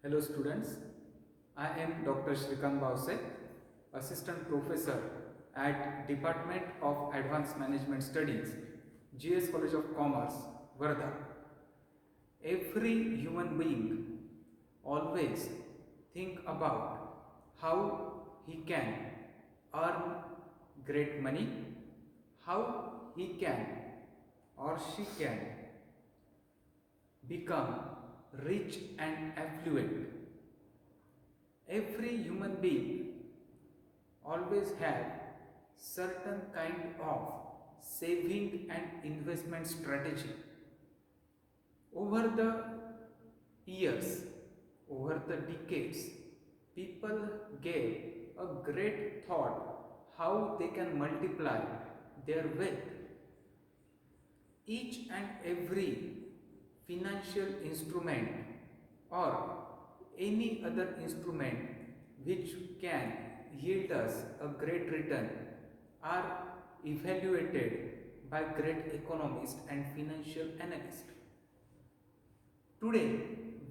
Hello students, I am Dr. Shrikant Bhavse, Assistant Professor at Department of Advanced Management Studies, GS College of Commerce, Varda. Every human being always think about how he can earn great money, how he can or she can become rich and affluent. Every human being always have certain kind of saving and investment strategy. Over the years, over the decades, people gave a great thought how they can multiply their wealth. Each and every financial instrument or any other instrument which can yield us a great return are evaluated by great economists and financial analysts. Today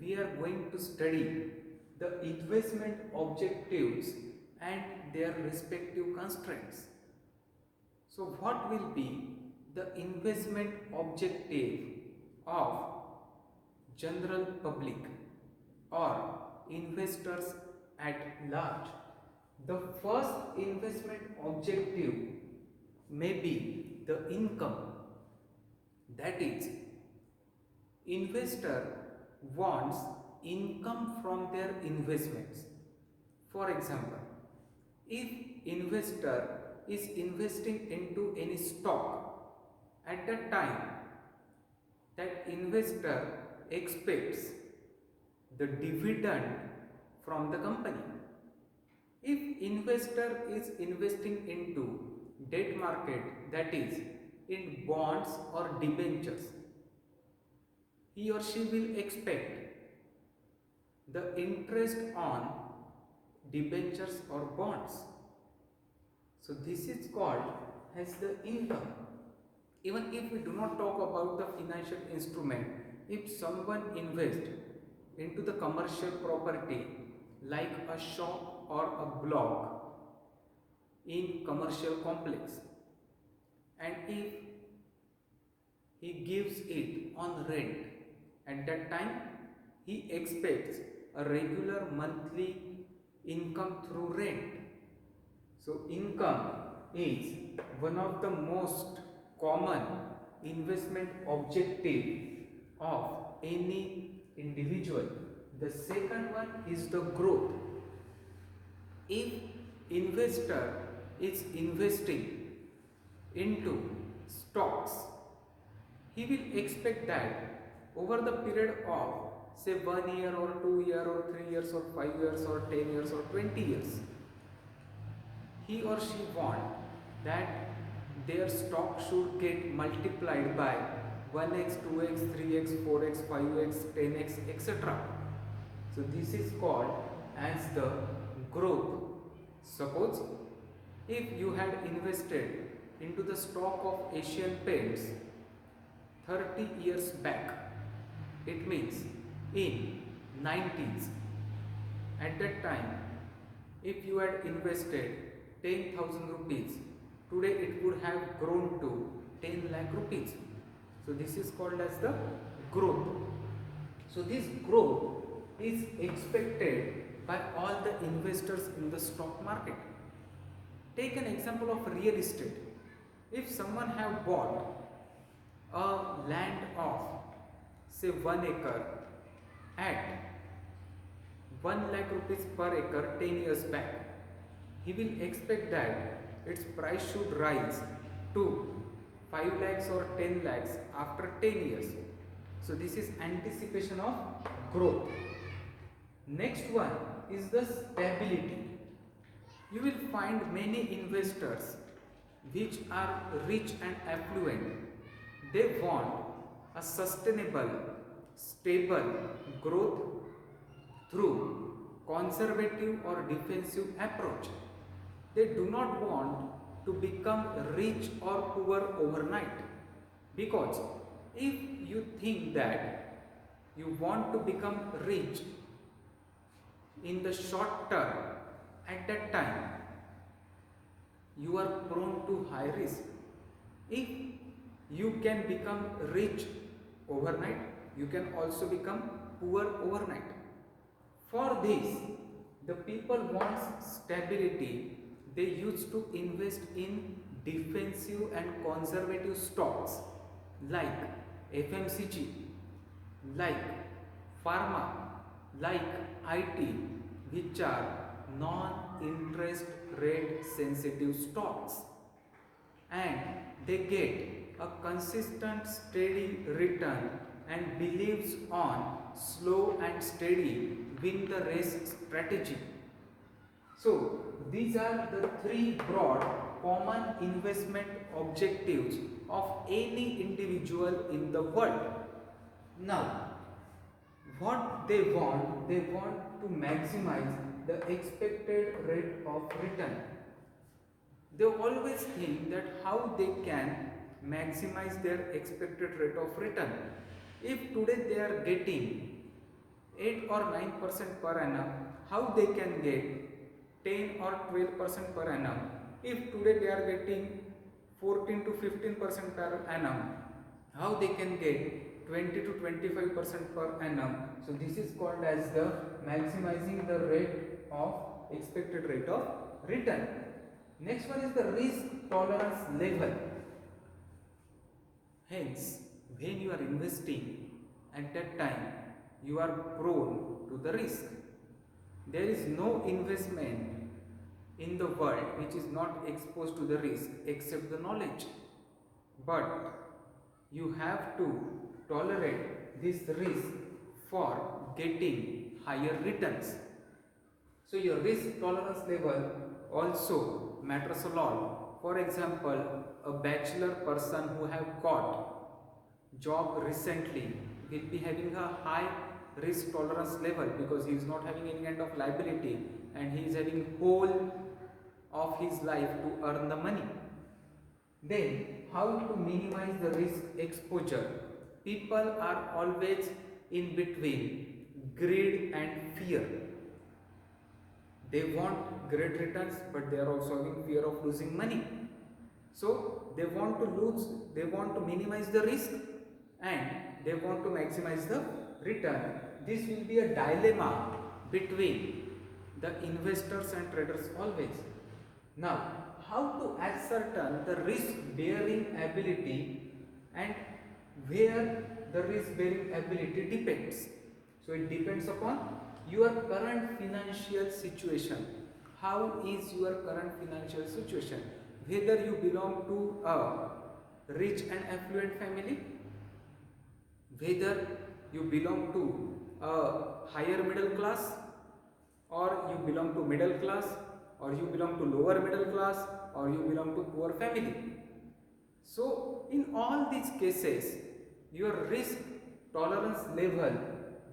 we are going to study the investment objectives and their respective constraints. So what will be the investment objective of general public or investors at large? The first investment objective may be the income. That is, investor wants income from their investments. For example, if investor is investing into any stock, at that time that investor expects the dividend from the company. If investor is investing into debt market, that is in bonds or debentures, he or she will expect the interest on debentures or bonds. So this is called as the income. Even if we do not talk about the financial instrument, if someone invests into the commercial property like a shop or a block in commercial complex, and if he gives it on rent, at that time he expects a regular monthly income through rent. So income is one of the most common investment objective of any individual. The second one is the growth. If investor is investing into stocks, he will expect that over the period of say 1 year or 2 years or 3 years or 5 years or 10 years or 20 years, he or she want that their stock should get multiplied by 1x, 2x, 3x, 4x, 5x, 10x, etc. So this is called as the growth. Suppose if you had invested into the stock of Asian Paints 30 years back, it means in 90s, at that time if you had invested 10,000 rupees, today it would have grown to 10 lakh rupees. So this is called as the growth. So this growth is expected by all the investors in the stock market. Take an example of real estate. If someone have bought a land of say 1 acre at 1 lakh rupees per acre 10 years back, he will expect that its price should rise to 5 lakhs or 10 lakhs after 10 years. So this is anticipation of growth. Next one is the stability. You will find many investors which are rich and affluent. They want a sustainable, stable growth through conservative or defensive approach. They do not want to become rich or poor overnight, because if you think that you want to become rich in the short term, at that time you are prone to high risk. If you can become rich overnight, you can also become poor overnight. For this, the people want stability. They used to invest in defensive and conservative stocks like FMCG, like pharma, like IT, which are non-interest rate sensitive stocks, and they get a consistent steady return and believes on slow and steady win the race strategy. So these are the three broad common investment objectives of any individual in the world. Now, what they want to maximize the expected rate of return. They always think that how they can maximize their expected rate of return. If today they are getting 8 or 9% per annum, how they can get 10 or 12% per annum? If today they are getting 14 to 15% per annum, how they can get 20 to 25% per annum? So this is called as the maximizing the rate of expected rate of return. Next one is the risk tolerance level. Hence, when you are investing, at that time you are prone to the risk. There is no investment in the world which is not exposed to the risk except the knowledge. But you have to tolerate this risk for getting higher returns. So your risk tolerance level also matters a lot. For example, a bachelor person who have got job recently will be having a high risk tolerance level because he is not having any kind of liability and he is having whole of his life to earn the money. Then how to minimize the risk exposure? People are always in between greed and fear. They want great returns, but they are also having fear of losing money. So they want to minimize the risk and they want to maximize the return. This will be a dilemma between the investors and traders always. Now, how to ascertain the risk bearing ability and where the risk bearing ability depends? So it depends upon your current financial situation. How is your current financial situation? Whether you belong to a rich and affluent family, whether you belong to a higher middle class, or you belong to middle class, or you belong to lower middle class, or you belong to poor family. So in all these cases, your risk tolerance level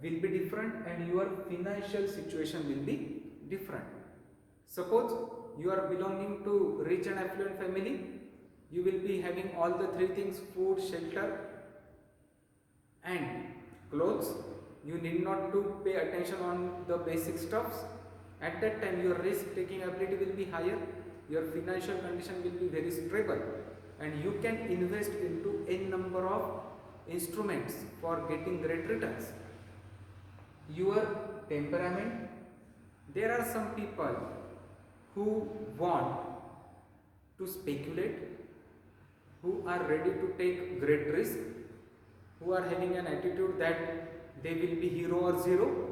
will be different and your financial situation will be different. Suppose you are belonging to rich and affluent family, you will be having all the three things: food, shelter and clothes. You need not to pay attention on the basic stuffs. At that time your risk taking ability will be higher, your financial condition will be very stable and you can invest into a number of instruments for getting great returns. Your temperament. There are some people who want to speculate, who are ready to take great risk, who are having an attitude that they will be hero or zero.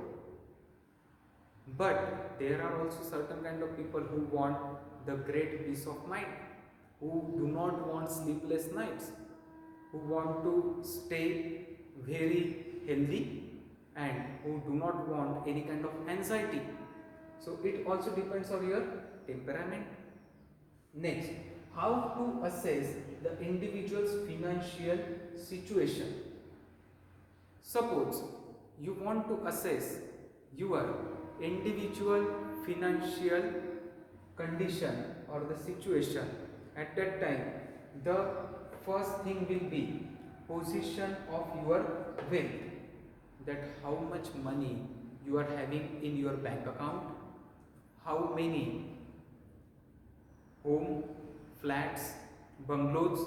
But there are also certain kind of people who want the great peace of mind, who do not want sleepless nights, who want to stay very healthy and who do not want any kind of anxiety. So it also depends on your temperament. Next, how to assess the individual's financial situation. Suppose you want to assess your individual financial condition or the situation. At that time, the first thing will be position of your wealth, that how much money you are having in your bank account, how many home, flats, bungalows,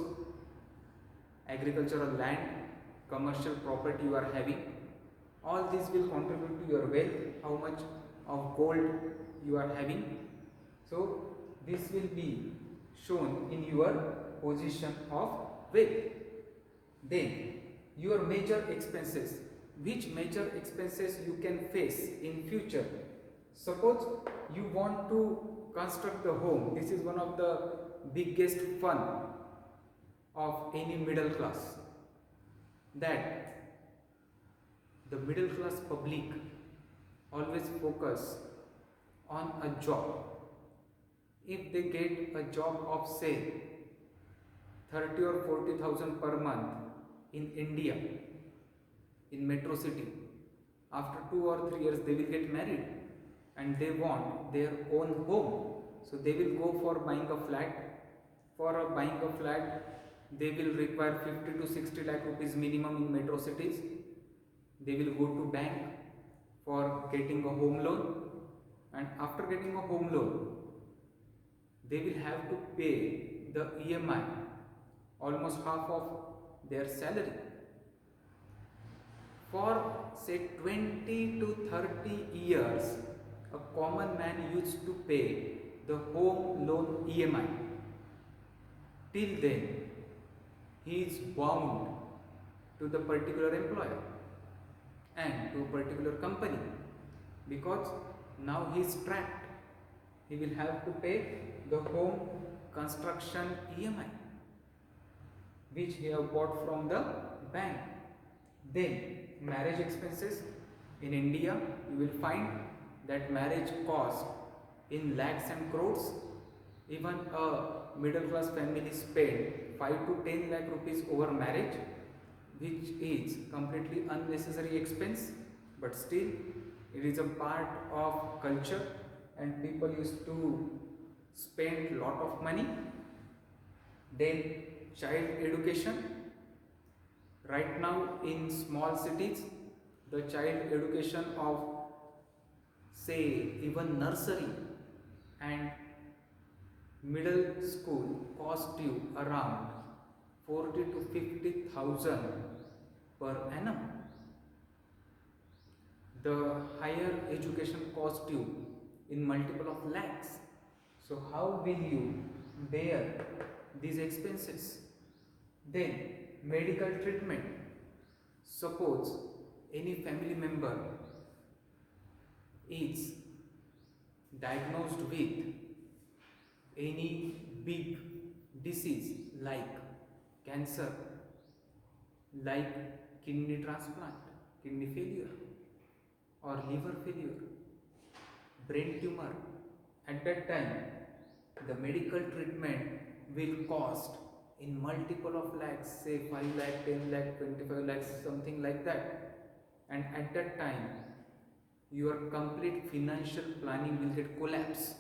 agricultural land, commercial property you are having. All this will contribute to your wealth, how much of gold you are having. So this will be shown in your position of wealth. Then your major expenses, which major expenses you can face in future. Suppose you want to construct a home. This is one of the biggest fun of any middle class, that the middle class public always focus on a job. If they get a job of say 30 or 40,000 per month in India, in metro city, after 2 or 3 years they will get married and they want their own home. So they will go for buying a flat. For buying a flat, they will require 50 to 60 lakh rupees minimum in metro cities. They will go to bank for getting a home loan, and after getting a home loan, they will have to pay the EMI, almost half of their salary. For say 20 to 30 years, a common man used to pay the home loan EMI. Till then, he is bound to the particular employer and to a particular company, because now he is trapped. He will have to pay the home construction EMI which he have bought from the bank. Then marriage expenses. In India, you will find that marriage cost in lakhs and crores. Even a middle class family spend 5 to 10 lakh rupees over marriage, which is completely unnecessary expense, but still it is a part of culture and people used to spend lot of money. Then child education. Right now in small cities, the child education of say even nursery and middle school cost you around 40 to 50,000 per annum. The higher education cost you in multiple of lakhs. So how will you bear these expenses? Then medical treatment. Suppose any family member is diagnosed with any big disease like cancer, like kidney transplant, kidney failure, or liver failure, brain tumor. At that time, the medical treatment will cost in multiple of lakhs, say 5 lakh, 10 lakh, 25 lakhs, something like that. And at that time, your complete financial planning will get collapsed.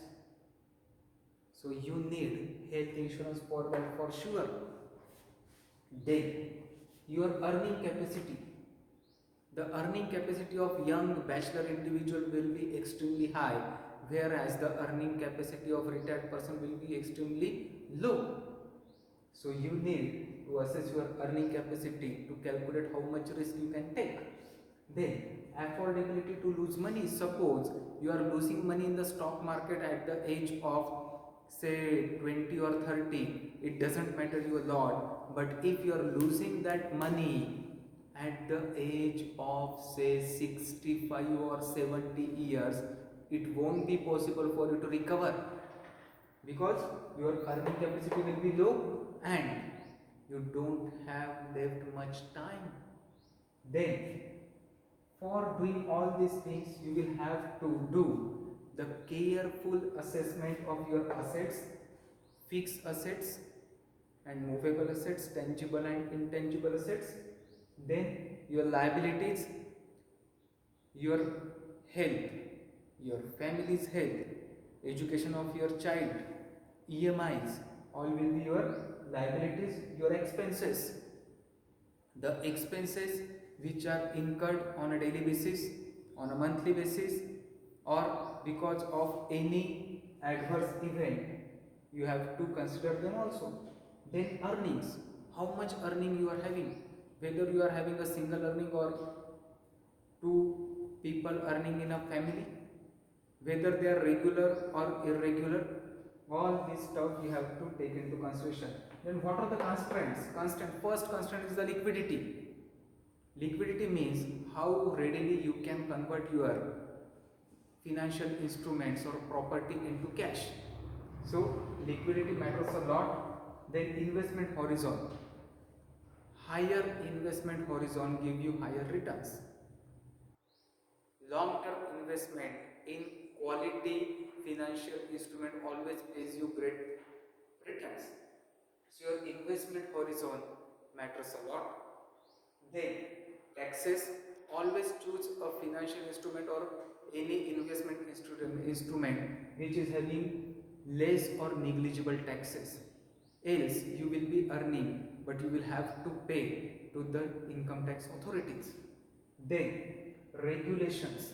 So you need health insurance for that for sure. Then your earning capacity. The earning capacity of young bachelor individual will be extremely high, whereas the earning capacity of retired person will be extremely low. So you need to assess your earning capacity to calculate how much risk you can take. Then affordability to lose money. Suppose you are losing money in the stock market at the age of say 20 or 30, it doesn't matter you a lot, but if you are losing that money at the age of say 65 or 70 years, it won't be possible for you to recover, because your earning capacity will be low and you don't have left much time. Then for doing all these things, you will have to do the careful assessment of your assets, fixed assets and movable assets, tangible and intangible assets. Then your liabilities, your health, your family's health, education of your child, EMIs, all will be your liabilities. Your expenses, the expenses which are incurred on a daily basis, on a monthly basis, or because of any adverse event, you have to consider them also. Then earnings, how much earning you are having, whether you are having a single earning or two people earning in a family, whether they are regular or irregular, all this stuff you have to take into consideration. Then what are the constraints? First constraint is the liquidity. Liquidity means how readily you can convert your financial instruments or property into cash. So liquidity matters a lot. Then investment horizon, higher investment horizon give you higher returns. Long-term investment in quality financial instrument always pays you great returns. So your investment horizon matters a lot. Then taxes, always choose a financial instrument or any investment instrument which is having less or negligible taxes. Else you will be earning but you will have to pay to the income tax authorities. Then regulations,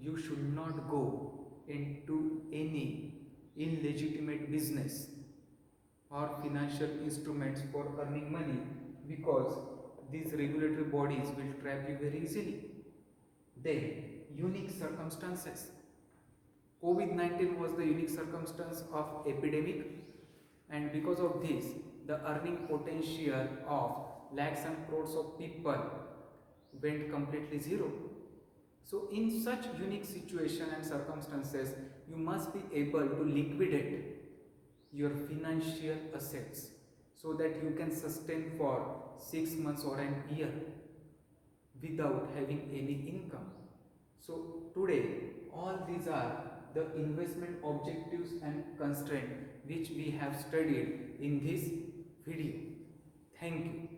you should not go into any illegitimate business or financial instruments for earning money, because these regulatory bodies will trap you very easily. Then unique circumstances, COVID-19 was the unique circumstance of epidemic, and because of this the earning potential of lakhs and crores of people went completely zero. So in such unique situation and circumstances, you must be able to liquidate your financial assets so that you can sustain for 6 months or an year without having any income. So today all these are the investment objectives and constraints which we have studied in this video. Thank you.